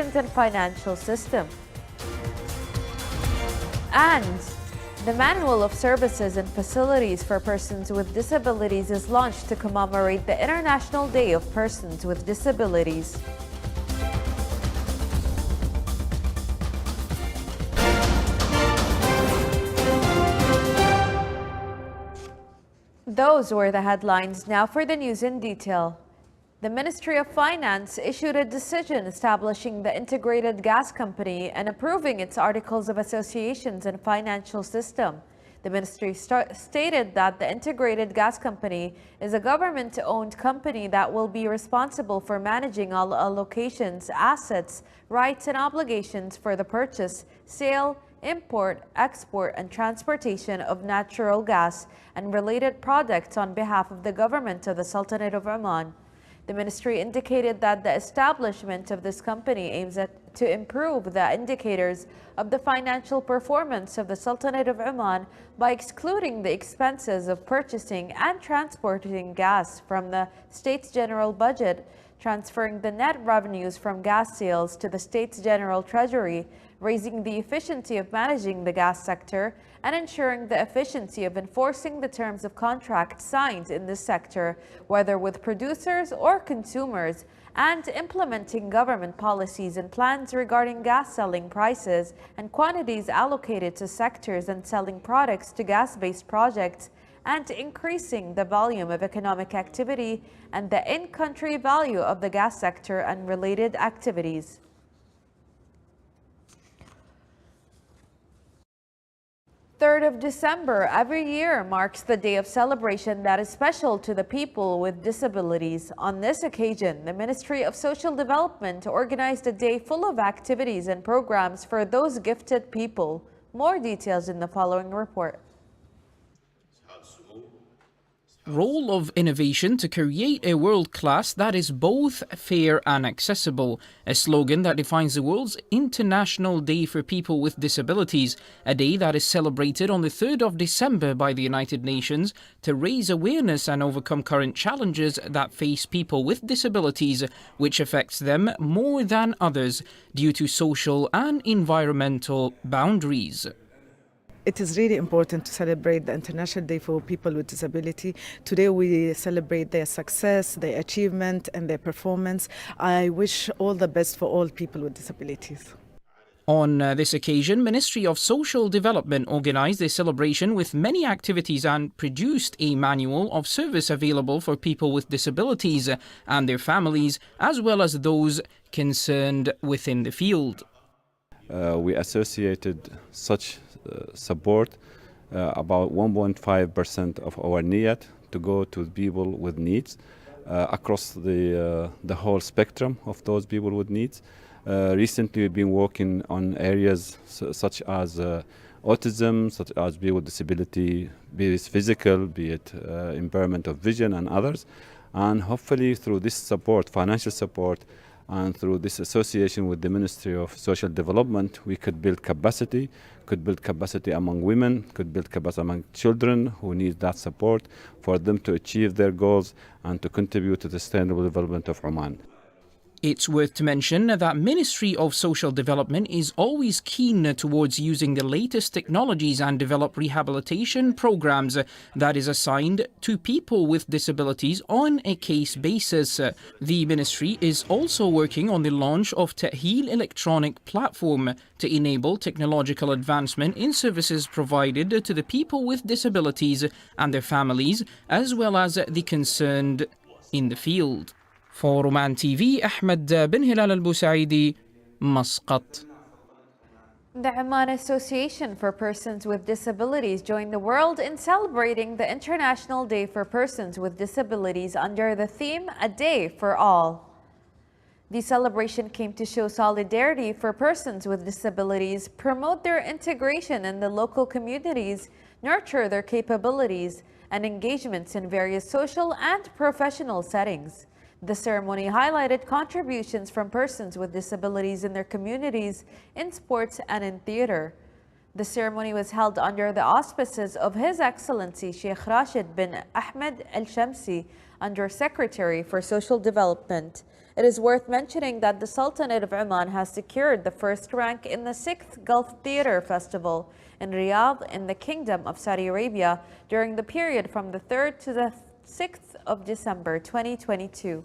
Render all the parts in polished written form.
persons and financial system. And the Manual of Services and Facilities for Persons with Disabilities is launched to commemorate the International Day of Persons with Disabilities. Those were the headlines. Now for the news in detail. The Ministry of Finance issued a decision establishing the Integrated Gas Company and approving its Articles of Associations and financial system. The ministry stated that the Integrated Gas Company is a government-owned company that will be responsible for managing all allocations, assets, rights, and obligations for the purchase, sale, import, export, and transportation of natural gas and related products on behalf of the government of the Sultanate of Oman. The ministry indicated that the establishment of this company aims to improve the indicators of the financial performance of the Sultanate of Oman by excluding the expenses of purchasing and transporting gas from the state's general budget, transferring the net revenues from gas sales to the state's general treasury, raising the efficiency of managing the gas sector, and ensuring the efficiency of enforcing the terms of contract signed in this sector, whether with producers or consumers, and implementing government policies and plans regarding gas selling prices and quantities allocated to sectors and selling products to gas-based projects, and increasing the volume of economic activity and the in-country value of the gas sector and related activities. 3rd of December every year marks the day of celebration that is special to the people with disabilities. On this occasion, the Ministry of Social Development organized a day full of activities and programs for those gifted people. More details in the following report. Role of innovation to create a world class that is both fair and accessible, a slogan that defines the world's International Day for People with Disabilities, a day that is celebrated on the 3rd of December by the United Nations to raise awareness and overcome current challenges that face people with disabilities, which affects them more than others due to social and environmental boundaries. It is really important to celebrate the International Day for People with Disability. Today we celebrate their success, their achievement and their performance. I wish all the best for all people with disabilities. On this occasion, Ministry of Social Development organised a celebration with many activities and produced a manual of service available for people with disabilities and their families, as well as those concerned within the field. We associated such support, about 1.5% of our niyat to go to people with needs across the whole spectrum of those people with needs. Recently we've been working on areas such as autism, such as people with disability, be it physical, be it impairment of vision and others. And hopefully through this support, financial support, and through this association with the Ministry of Social Development, we could build capacity among women, could build capacity among children who need that support for them to achieve their goals and to contribute to the sustainable development of Oman. It's worth to mention that Ministry of Social Development is always keen towards using the latest technologies and develop rehabilitation programs that is assigned to people with disabilities on a case basis. The Ministry is also working on the launch of Ta'heel electronic platform to enable technological advancement in services provided to the people with disabilities and their families, as well as the concerned in the field. For Oman TV, Ahmed bin Hilal al-Busaidi, Muscat. The Oman Association for Persons with Disabilities joined the world in celebrating the International Day for Persons with Disabilities under the theme A Day for All. The celebration came to show solidarity for persons with disabilities, promote their integration in the local communities, nurture their capabilities and engagements in various social and professional settings. The ceremony highlighted contributions from persons with disabilities in their communities, in sports and in theater. The ceremony was held under the auspices of His Excellency Sheikh Rashid bin Ahmed Al Shamsi, Under Secretary for Social Development. It is worth mentioning that the Sultanate of Oman has secured the first rank in the 6th Gulf Theatre Festival in Riyadh in the Kingdom of Saudi Arabia during the period from the 3rd to the 6th of December 2022.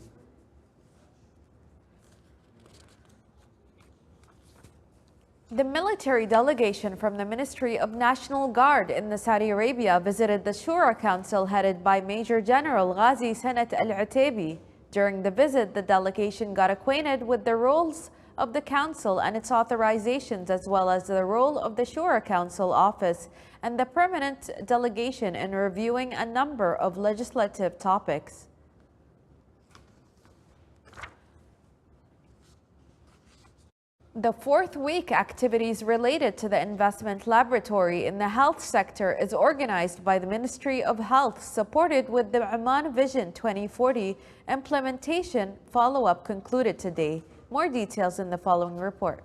The military delegation from the Ministry of National Guard in the Saudi Arabia visited the Shura Council headed by Major General Ghazi Sanat Al-Utaibi. During the visit, the delegation got acquainted with the roles of the council and its authorizations, as well as the role of the Shura Council office and the permanent delegation in reviewing a number of legislative topics. The fourth week activities related to the investment laboratory in the health sector is organized by the Ministry of Health, supported with the Oman Vision 2040 implementation follow-up concluded today. More details in the following report.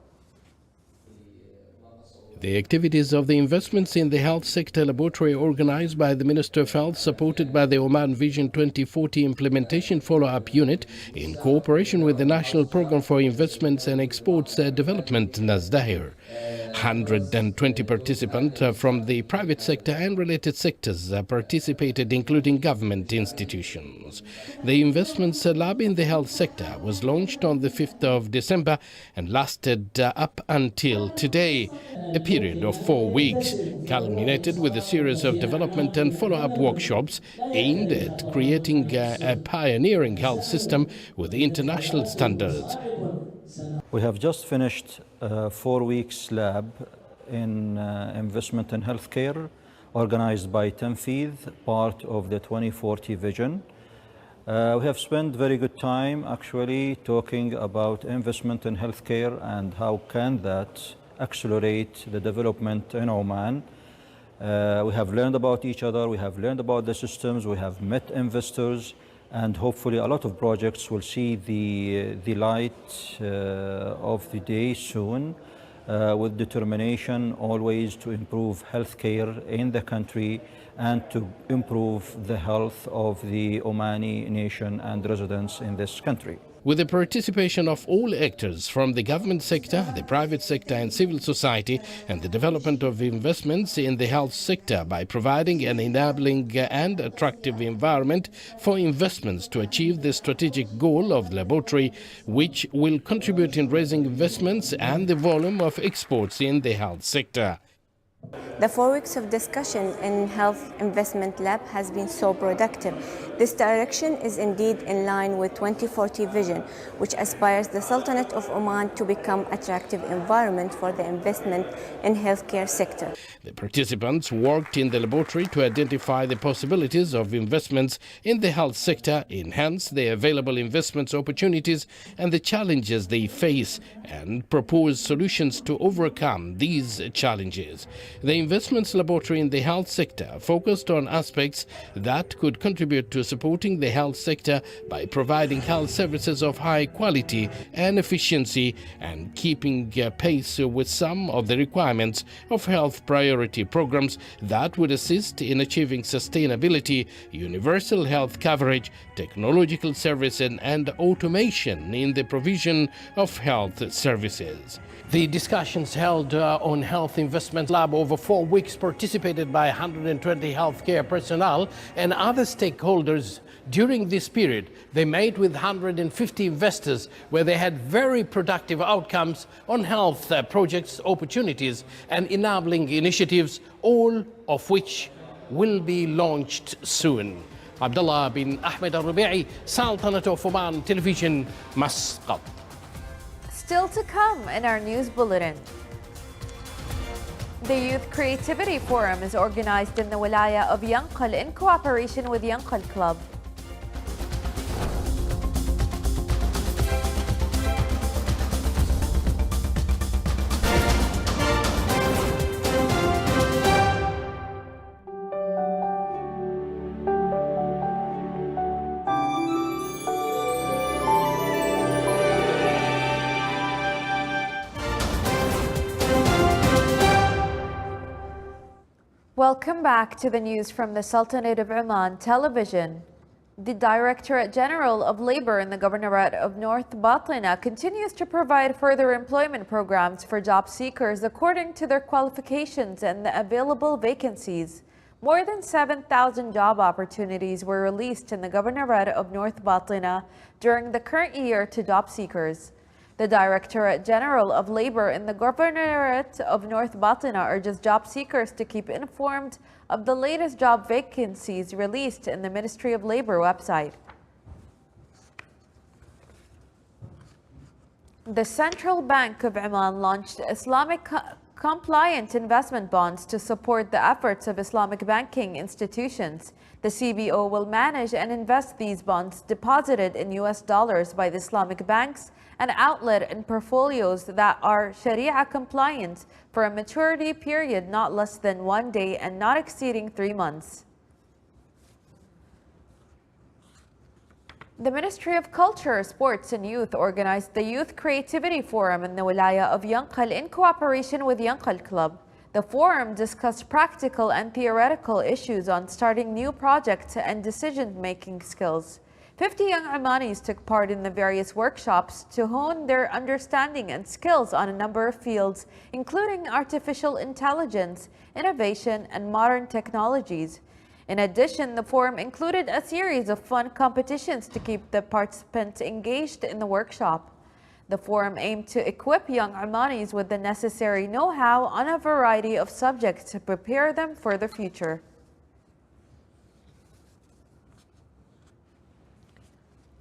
The activities of the investments in the health sector laboratory organized by the Minister of Health, supported by the Oman Vision 2040 implementation follow-up unit in cooperation with the National Program for Investments and Exports Development, NASDAIR. 120 participants from the private sector and related sectors participated, including government institutions. The investments lab in the health sector was launched on the 5th of December and lasted up until today. A period of 4 weeks culminated with a series of development and follow-up workshops aimed at creating a pioneering health system with international standards. We have just finished a 4 weeks lab in investment in healthcare organized by Tanfeed, part of the 2040 vision. We have spent very good time actually talking about investment in healthcare and how can that accelerate the development in Oman. We have learned about each other, we have learned about the systems, we have met investors, and hopefully a lot of projects will see the light of the day soon, with determination always to improve healthcare in the country and to improve the health of the Omani nation and residents in this country. With the participation of all actors from the government sector, the private sector and civil society, and the development of investments in the health sector by providing an enabling and attractive environment for investments to achieve the strategic goal of the laboratory, which will contribute in raising investments and the volume of exports in the health sector. The 4 weeks of discussion in Health Investment Lab has been so productive. This direction is indeed in line with 2040 vision, which aspires the Sultanate of Oman to become attractive environment for the investment in healthcare sector. The participants worked in the laboratory to identify the possibilities of investments in the health sector, enhance the available investments opportunities and the challenges they face, and propose solutions to overcome these challenges. The investments laboratory in the health sector focused on aspects that could contribute to supporting the health sector by providing health services of high quality and efficiency and keeping pace with some of the requirements of health priority programs that would assist in achieving sustainability, universal health coverage, technological service and automation in the provision of health services. The discussions held on Health Investment Lab over 4 weeks participated by 120 healthcare personnel and other stakeholders. During this period, they met with 150 investors where they had very productive outcomes on health projects, opportunities and enabling initiatives, all of which will be launched soon. Abdullah bin Ahmed Al-Rubi'i, Sultanate of Oman Television, Muscat. Still to come in our news bulletin. The Youth Creativity Forum is organized in the Wilaya of Yanqal in cooperation with Yanqal Club. Welcome back to the news from the Sultanate of Oman Television. The Directorate General of Labor in the Governorate of North Batna continues to provide further employment programs for job seekers according to their qualifications and the available vacancies. More than 7,000 job opportunities were released in the Governorate of North Batna during the current year to job seekers. The Directorate General of Labor in the Governorate of North Batna urges job seekers to keep informed of the latest job vacancies released in the Ministry of Labor website. The Central Bank of Oman launched Islamic compliant investment bonds to support the efforts of Islamic banking institutions. The CBO will manage and invest these bonds deposited in US dollars by the Islamic banks and outlet in portfolios that are Sharia compliant for a maturity period not less than 1 day and not exceeding 3 months. The Ministry of Culture, Sports and Youth organized the Youth Creativity Forum in the Wilaya of Yanqal in cooperation with Yanqal Club. The forum discussed practical and theoretical issues on starting new projects and decision-making skills. 50 young Omanis took part in the various workshops to hone their understanding and skills on a number of fields, including artificial intelligence, innovation, and modern technologies. In addition, the forum included a series of fun competitions to keep the participants engaged in the workshop. The forum aimed to equip young Omanis with the necessary know-how on a variety of subjects to prepare them for the future.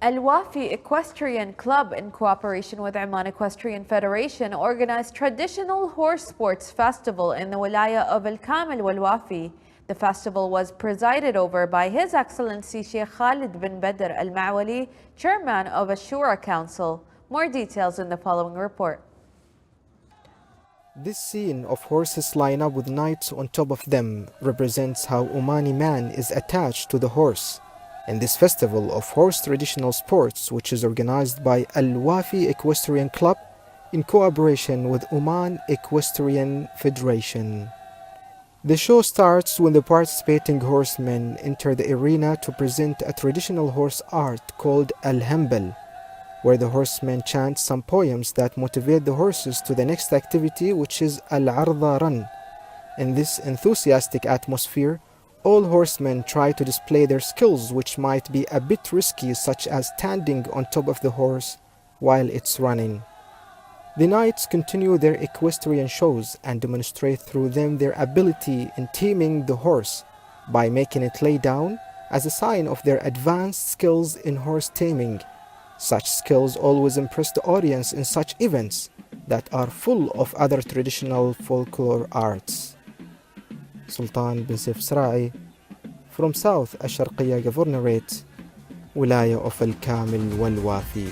Al-Wafi Equestrian Club, in cooperation with Oman Equestrian Federation, organized traditional horse sports festival in the Wilaya of Al-Kamil wal-Wafi. The festival was presided over by His Excellency Sheikh Khalid bin Badr Al-Ma'wali, Chairman of Ashura Council. More details in the following report. This scene of horses line up with knights on top of them represents how Omani man is attached to the horse. In this festival of horse traditional sports, which is organized by Al-Wafi Equestrian Club in cooperation with Oman Equestrian Federation. The show starts when the participating horsemen enter the arena to present a traditional horse art called Al-Hambal, where the horsemen chant some poems that motivate the horses to the next activity, which is Al-Arda Run. In this enthusiastic atmosphere, all horsemen try to display their skills, which might be a bit risky, such as standing on top of the horse while it's running. The knights continue their equestrian shows and demonstrate through them their ability in taming the horse by making it lay down as a sign of their advanced skills in horse taming. Such skills always impress the audience in such events that are full of other traditional folklore arts. Sultan bin Saif Sra'i from South Al-Sharqiyya Governorate, Wilaya of Al-Kamil wal-Wafi.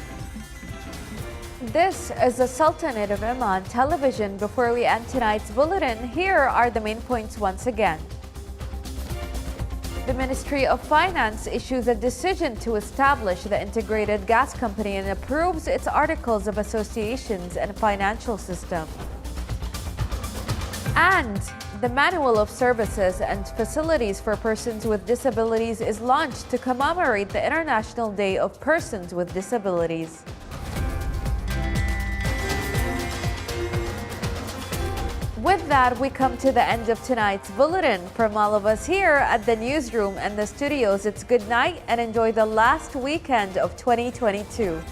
This is the Sultanate of Oman television. Before we end tonight's bulletin, here are the main points once again. The Ministry of Finance issues a decision to establish the integrated gas company and approves its articles of associations and financial system. And the Manual of Services and Facilities for Persons with Disabilities is launched to commemorate the International Day of Persons with Disabilities. With that, we come to the end of tonight's bulletin. From all of us here at the newsroom and the studios, it's good night and enjoy the last weekend of 2022.